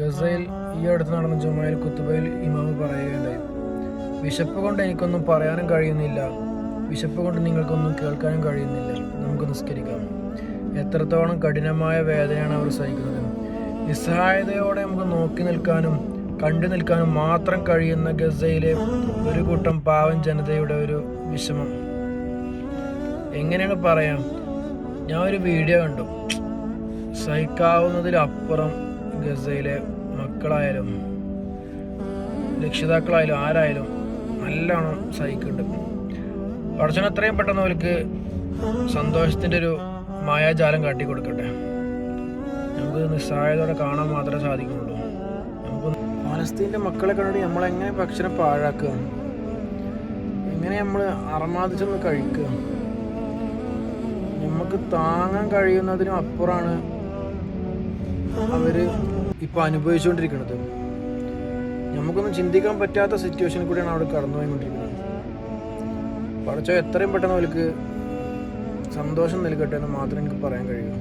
ഗസയിൽ ഈ അടുത്ത് നടന്ന ജുമയിൽ കുത്തുബയിൽ ഇമാമ് പറയുകയുണ്ടായി, വിശപ്പ് കൊണ്ട് എനിക്കൊന്നും പറയാനും കഴിയുന്നില്ല, വിശപ്പ് കൊണ്ട് നിങ്ങൾക്കൊന്നും കേൾക്കാനും കഴിയുന്നില്ല, നമുക്ക് നിസ്കരിക്കാം. എത്രത്തോളം കഠിനമായ വേദനയാണ് അവർ സഹിക്കുന്നത്. നിസ്സഹായതയോടെ നമുക്ക് നോക്കി നിൽക്കാനും കണ്ടു നിൽക്കാനും മാത്രം കഴിയുന്ന ഗസയിലെ ഒരു കൂട്ടം പാവം ജനതയുടെ ഒരു വിഷമം എങ്ങനെയാണ് പറയാം. ഞാൻ ഒരു വീഡിയോ കണ്ടു. സഹിക്കാവുന്നതിലപ്പുറം ഗസയിലെ മക്കളായാലും രക്ഷിതാക്കളായാലും ആരായാലും നല്ലോണം സഹിക്കുന്നുണ്ട്. പടച്ചവൻ എത്രയും പെട്ടെന്ന് അവർക്ക് സന്തോഷത്തിൻ്റെ ഒരു മായാജാലം കാട്ടിക്കൊടുക്കട്ടെ. നമുക്ക് നിസ്സഹായതയോടെ കാണാൻ മാത്രമേ സാധിക്കുന്നുള്ളൂ. നമുക്ക് ഫലസ്തീൻ്റെ മക്കളെ കണ്ടിട്ട് നമ്മളെങ്ങനെ ഭക്ഷണം പാഴാക്കുക, എങ്ങനെ നമ്മൾ അറമാദിച്ചൊന്ന് കഴിക്കുക. നമുക്ക് താങ്ങാൻ കഴിയുന്നതിനും അപ്പുറമാണ് അവർ ഇപ്പോൾ അനുഭവിച്ചുകൊണ്ടിരിക്കുന്നത്. നമുക്കൊന്നും ചിന്തിക്കാൻ പറ്റാത്ത സിറ്റുവേഷനിൽ കൂടിയാണ് അവിടെ കടന്നുപോയിക്കൊണ്ടിരിക്കുന്നത്. പഠിച്ചോ എത്രയും പെട്ടെന്ന് അവർക്ക് സന്തോഷം നൽകട്ടെ എന്ന് മാത്രമേ എനിക്ക് പറയാൻ കഴിയൂ.